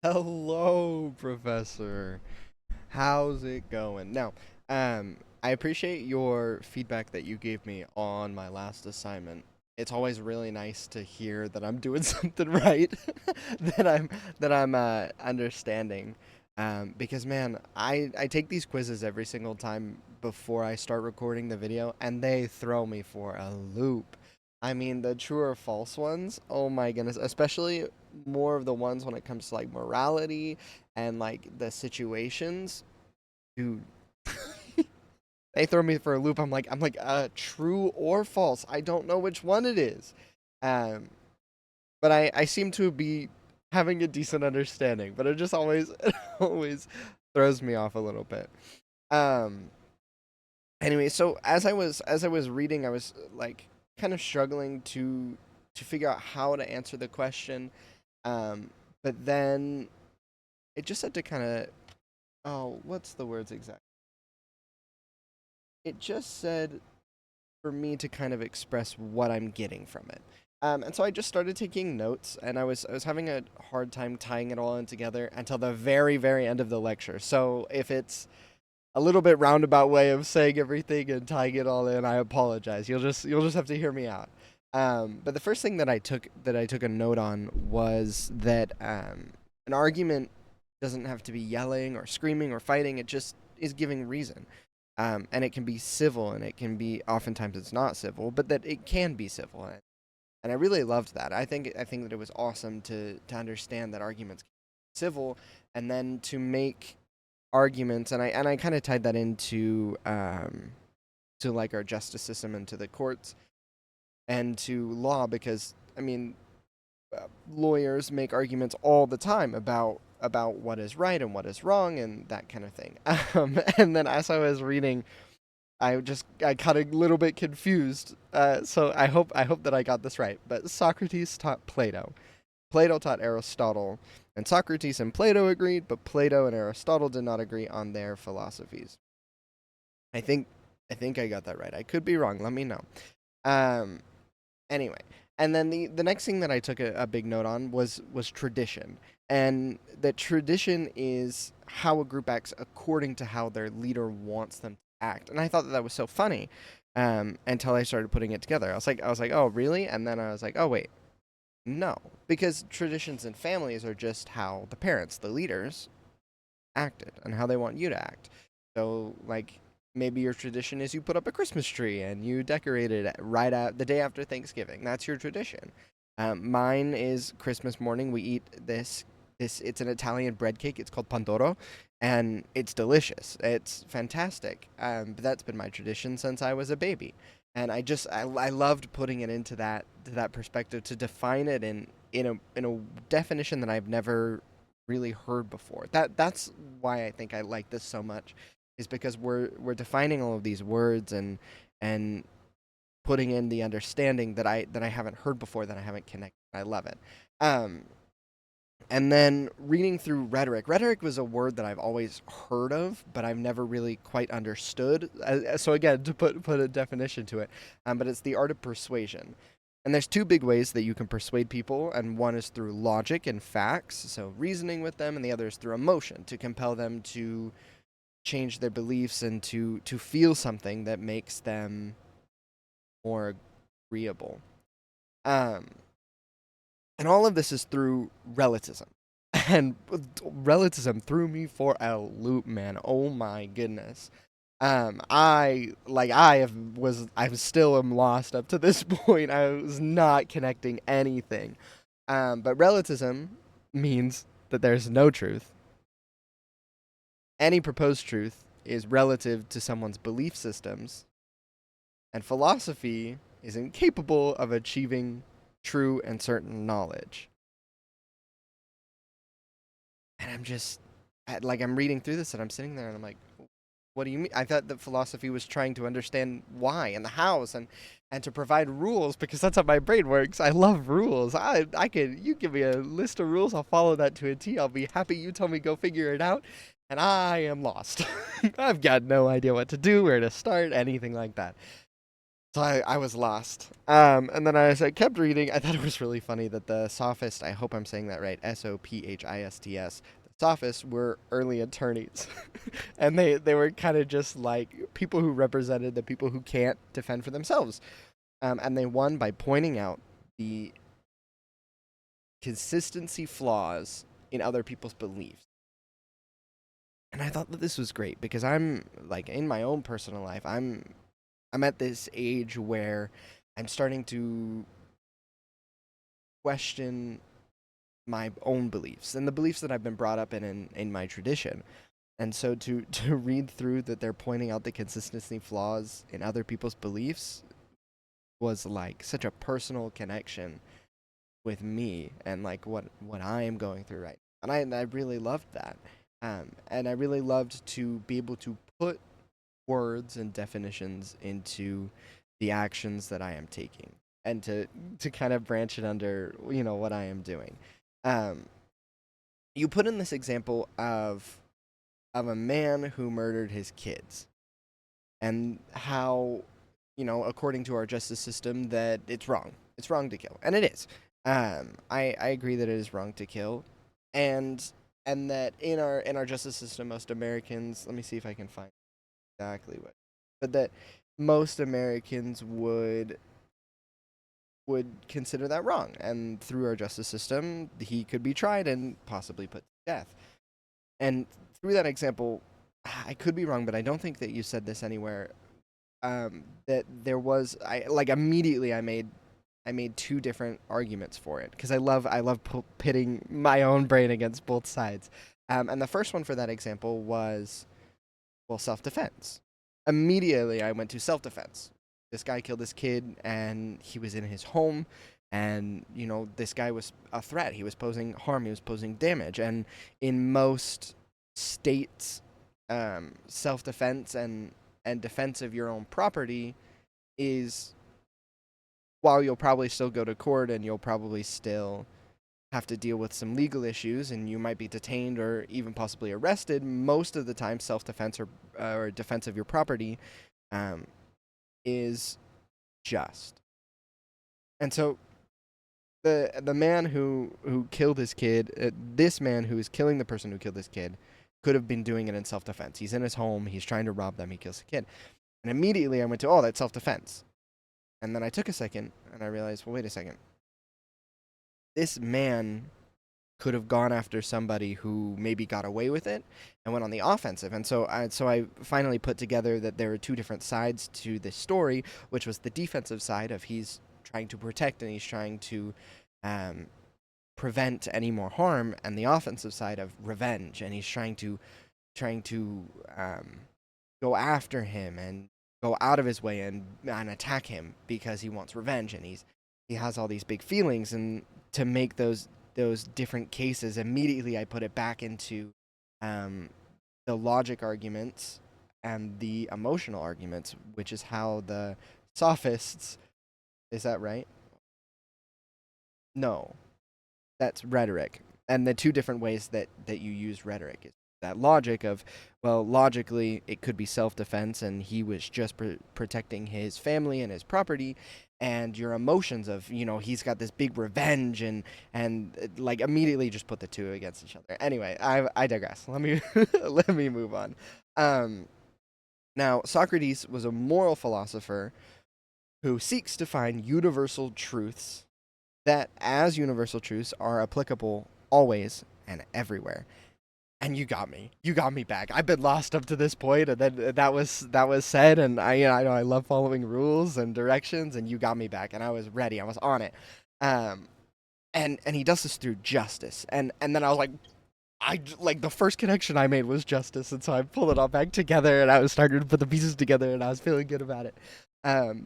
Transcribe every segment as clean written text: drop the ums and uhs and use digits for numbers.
Hello, Professor. How's it going? Now, I appreciate your feedback that you gave me on my last assignment. It's always really nice to hear that I'm doing something right, that I'm understanding. Because man, I take these quizzes every single time before I start recording the video, and they throw me for a loop. I mean, the true or false ones, oh my goodness, especially more of the ones when it comes to like morality and like the situations, dude. They throw me for a loop. I'm like, true or false? I don't know which one it is. Um, but I seem to be having a decent understanding, but it just always it always throws me off a little bit. Um, anyway, so as I was reading, I was like kind of struggling to figure out how to answer the question. Um, but then it just had to kind of, oh, what's the words exactly? It just said for me to kind of express what I'm getting from it. And so I just started taking notes, and I was having a hard time tying it all in together until the very very end of the lecture. So if it's a little bit roundabout way of saying everything and tying it all in, I apologize. You'll just have to hear me out. But the first thing that I took a note on was that an argument doesn't have to be yelling or screaming or fighting. It just is giving reason. And it can be civil, and it can be oftentimes it's not civil, but that it can be civil, and I really loved that. I think that it was awesome to understand that arguments can be civil, and then to make arguments, and I kind of tied that into to like our justice system and to the courts and to law because I mean lawyers make arguments all the time about what is right and what is wrong and that kind of thing. And then as I was reading, I got a little bit confused. So I hope that I got this right. But Socrates taught Plato. Plato taught Aristotle, and Socrates and Plato agreed, but Plato and Aristotle did not agree on their philosophies. I think I think I got that right. I could be wrong. Let me know. Um, anyway, and then the next thing that I took a big note on was tradition, and that tradition is how a group acts according to how their leader wants them to act. And I thought that that was so funny, until I started putting it together. I was like, oh really? And then I was like, oh wait, no, because traditions and families are just how the parents, the leaders, acted and how they want you to act. So, like, maybe your tradition is you put up a Christmas tree and you decorate it right at the day after Thanksgiving. That's your tradition. Mine is Christmas morning. We eat this. It's an Italian bread cake. It's called pandoro, and it's delicious. It's fantastic. But that's been my tradition since I was a baby, and I loved putting it into that perspective to define it in a definition that I've never really heard before. That's why I think I like this so much, is because we're defining all of these words and putting in the understanding that I haven't heard before, that I haven't connected. I love it. Um, and then reading through rhetoric. Rhetoric was a word that I've always heard of, but I've never really quite understood. So again, to put a definition to it, but it's the art of persuasion. And there's two big ways that you can persuade people, and one is through logic and facts, so reasoning with them, and the other is through emotion, to compel them to change their beliefs and to feel something that makes them more agreeable. Um, and all of this is through relativism. And relativism threw me for a loop, man. Oh my goodness. I'm still am lost up to this point. I was not connecting anything. But relativism means that there's no truth. Any proposed truth is relative to someone's belief systems, and philosophy is incapable of achieving true and certain knowledge. And I'm reading through this and I'm sitting there and I'm like, what do you mean? I thought that philosophy was trying to understand why and the hows and to provide rules, because that's how my brain works. I love rules. I could, you give me a list of rules, I'll follow that to a T. I'll be happy. You tell me go figure it out, and I am lost. I've got no idea what to do, where to start, anything like that. So I was lost. And then as I kept reading, I thought it was really funny that the sophists, I hope I'm saying that right, Sophists, the sophists were early attorneys. And they were kind of just like people who represented the people who can't defend for themselves. And they won by pointing out the consistency flaws in other people's beliefs. And I thought that this was great because I'm like in my own personal life, I'm at this age where I'm starting to question my own beliefs and the beliefs that I've been brought up in my tradition. And so to read through that they're pointing out the consistency flaws in other people's beliefs was like such a personal connection with me and like what I am going through right now. And I really loved that. And I really loved to be able to put words and definitions into the actions that I am taking and to kind of branch it under, what I am doing. Um, you put in this example of a man who murdered his kids and how, according to our justice system, that it's wrong. It's wrong to kill, and it is. I agree that it is wrong to kill, and and that in our justice system, most Americans. Let me see if I can find exactly what, but that most Americans would consider that wrong, and through our justice system, he could be tried and possibly put to death. And through that example, I could be wrong, but I don't think that you said this anywhere. That there was I like immediately I made two different arguments for it because I love pitting my own brain against both sides. And the first one for that example was, well, self defense. Immediately I went to self defense. This guy killed this kid and he was in his home, and this guy was a threat. He was posing harm, he was posing damage, and in most states, self defense and defense of your own property is, while you'll probably still go to court and you'll probably still have to deal with some legal issues and you might be detained or even possibly arrested, most of the time self-defense or defense of your property um, is just. And so the man who killed his kid, this man who is killing the person who killed this kid, could have been doing it in self-defense. He's in his home, he's trying to rob them, he kills the kid. And immediately I went to, oh, that's self-defense. And then I took a second and I realized, well, wait a second. This man could have gone after somebody who maybe got away with it and went on the offensive. And so I finally put together that there are two different sides to this story, which was the defensive side of he's trying to protect and he's trying to um, prevent any more harm, and the offensive side of revenge, and he's trying to go after him and go out of his way and attack him because he wants revenge, and he has all these big feelings. And to make those different cases, immediately I put it back into um, the logic arguments and the emotional arguments, which is how the sophists, is that right? No, that's rhetoric. And the two different ways that you use rhetoric is that logic of, well, logically it could be self-defense and he was just protecting his family and his property, and your emotions of, he's got this big revenge, and like immediately just put the two against each other. Anyway, I digress. Let me let me move on. um Now, Socrates was a moral philosopher who seeks to find universal truths that, as universal truths, are applicable always and everywhere. And you got me. You got me back. I've been lost up to this point, and then that was said, and I know I love following rules and directions, and you got me back, and I was ready. I was on it. Um, and he does this through justice, and then I was like, the first connection I made was justice, and so I pulled it all back together, and I was starting to put the pieces together, and I was feeling good about it. Um,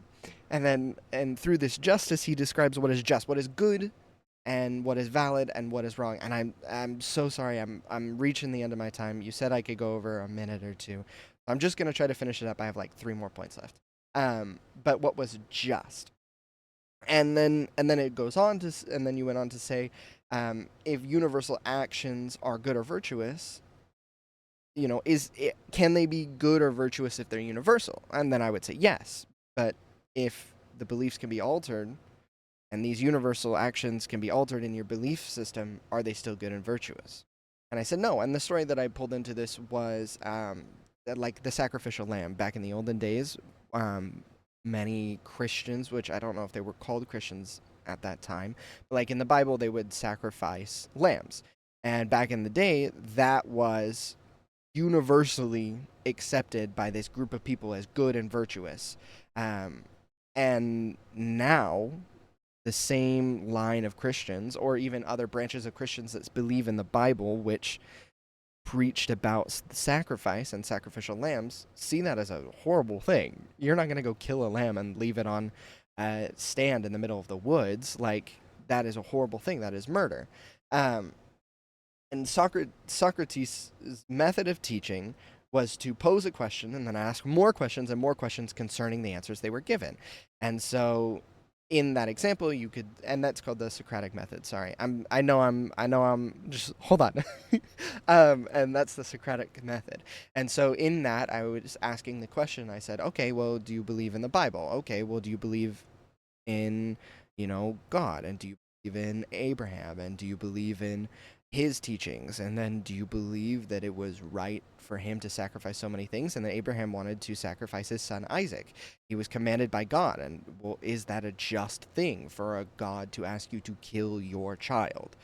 and through this justice, he describes what is just, what is good, and what is valid, and what is wrong. And I'm so sorry. I'm reaching the end of my time. You said I could go over a minute or two. I'm just gonna try to finish it up. I have like three more points left. But what was just, and then it goes on to, and then you went on to say, if universal actions are good or virtuous, can they be good or virtuous if they're universal? And then I would say yes, but if the beliefs can be altered and these universal actions can be altered in your belief system, are they still good and virtuous? And I said no. And the story that I pulled into this was like the sacrificial lamb back in the olden days. Um, Many Christians, which I don't know if they were called Christians at that time, but like in the Bible, they would sacrifice lambs. And back in the day, that was universally accepted by this group of people as good and virtuous. Um, and now the same line of Christians, or even other branches of Christians that believe in the Bible, which preached about sacrifice and sacrificial lambs, see that as a horrible thing. You're not going to go kill a lamb and leave it on a stand in the middle of the woods. Like, that is a horrible thing. That is murder. Um, and Socrates' method of teaching was to pose a question and then ask more questions and more questions concerning the answers they were given. And so in that example you could, and that's called the Socratic method. Sorry, I know I'm just hold on. And that's the Socratic method. And so in that I was asking the question. I said, okay, well, do you believe in the Bible? Okay, well, do you believe in, God? And do you believe in Abraham? And do you believe in his teachings? And then do you believe that it was right for him to sacrifice so many things, and that Abraham wanted to sacrifice his son Isaac? He was commanded by God. And well, is that a just thing for a God to ask you to kill your child?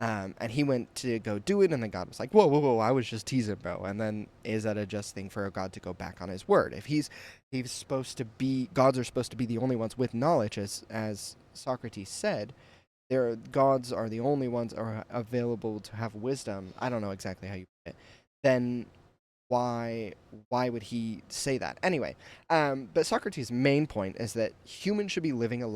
And he went to go do it, and then God was like, whoa, whoa, whoa, I was just teasing, bro. And then, is that a just thing for a God to go back on his word? If he's supposed to be, gods are supposed to be the only ones with knowledge, as Socrates said, gods are the only ones are available to have wisdom. I don't know exactly how you put it. Then why would he say that anyway? But Socrates' main point is that humans should be living a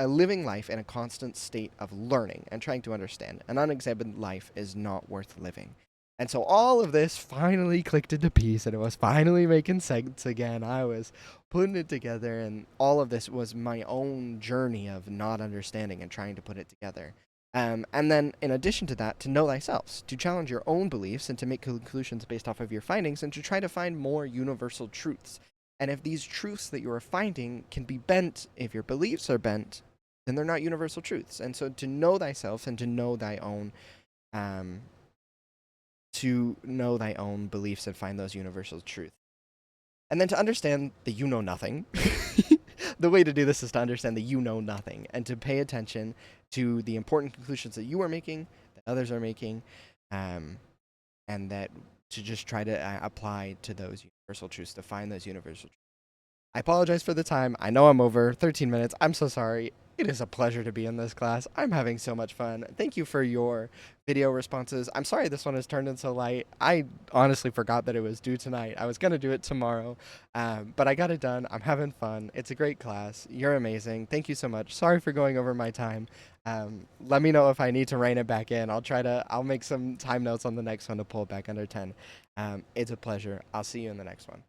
living life in a constant state of learning and trying to understand. An unexamined life is not worth living. And so all of this finally clicked into piece, and it was finally making sense again. I was putting it together, and all of this was my own journey of not understanding and trying to put it together. And then, in addition to that, to know thyself, to challenge your own beliefs and to make conclusions based off of your findings, and to try to find more universal truths. And if these truths that you are finding can be bent, if your beliefs are bent, then they're not universal truths. And so to know thyself and um, to know thy own beliefs and find those universal truths. And then to understand that you know nothing. The way to do this is to understand that you know nothing, and to pay attention to the important conclusions that you are making, that others are making, and that to just try to apply to those universal truths, to find those universal truths. I apologize for the time. I know I'm over 13 minutes. I'm so sorry. It is a pleasure to be in this class. I'm having so much fun. Thank you for your video responses. I'm sorry this one has turned in so light. I honestly forgot that it was due tonight. I was going to do it tomorrow, but I got it done. I'm having fun. It's a great class. You're amazing. Thank you so much. Sorry for going over my time. Let me know if I need to rein it back in. I'll make some time notes on the next one to pull it back under 10. It's a pleasure. I'll see you in the next one.